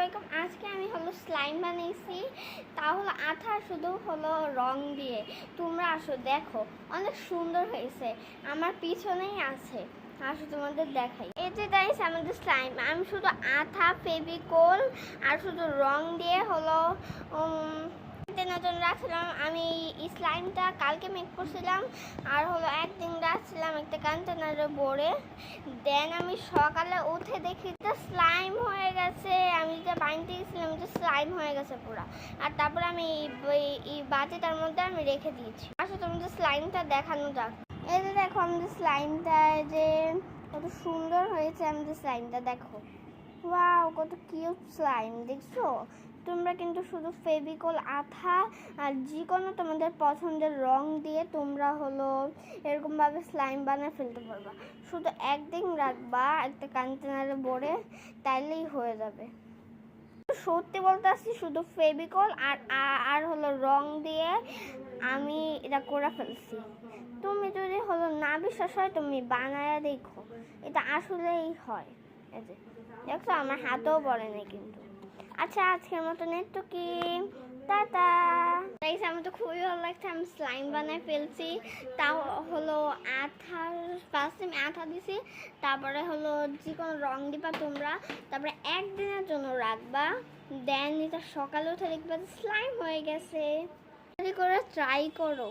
আলাইকুম। আজকে আমি স্লাইম বানিয়েছি, তাহলে আঠা শুধু রং দিয়ে। তোমরা আসো দেখো, অনেক সুন্দর হয়েছে। আমার পিছনেই আছে, আসো তোমাদের দেখাই। এই যে গাইস আমাদের স্লাইম, আমি শুধু আঠা, ফেভিকল আর শুধু রং দিয়ে নতুন রাখছিলাম। আমি স্লাইমটা কালকে মেক করছিলাম আর একদিন রাখছিলাম একটা কন্টেনারে ভরে। দেন আমি সকালে উঠে দেখি যে স্লাইম হয়ে গেছে। আমি যেটা বানিয়ে গেছিলাম যে স্লাইম হয়ে গেছে পুরো। আর তারপরে আমি এই বাটিটার মধ্যে আমি রেখে দিয়েছি। আসলে তোমাদের স্লাইমটা দেখানো যাক। এই যে দেখো আমাদের স্লাইমটা যে কত সুন্দর হয়েছে। আমাদের স্লাইমটা দেখো, ওয়াও কত কিউট স্লাইম, দেখছো? তোমরা কিন্তু শুধু ফেভিকল, আঠা আর যে কোনো তোমাদের পছন্দের রং দিয়ে তোমরা এরকমভাবে স্লাইম বানিয়ে ফেলতে পারবা। শুধু একদিন রাখবা একটা কন্টেনারে ভরে, তাইলেই হয়ে যাবে। সত্যি বলতে আসছি, শুধু ফেভিকল আর আর রং দিয়ে আমি এটা করে ফেলছি। তুমি যদি না বিশ্বাস হয়, তুমি বানায় দেখো, এটা আসলেই হয়। এই যে দেখছো, আমার হাতেও পড়ে নেই কিন্তু। আচ্ছা, আজকের মতন একটু কি টাটা। গাইস, আমার তো খুবই ভালো লাগছে। আমি স্লাইম বানায় ফেলছি, তাও আঠার ফার্স্টে আমি আঠা দিছি, তারপরে যে কোনো রং দিবা তোমরা, তারপরে একদিনের জন্য রাখবা। দেন এটা সকালে উঠে দেখবা স্লাইম হয়ে গেছে। করে ট্রাই করো।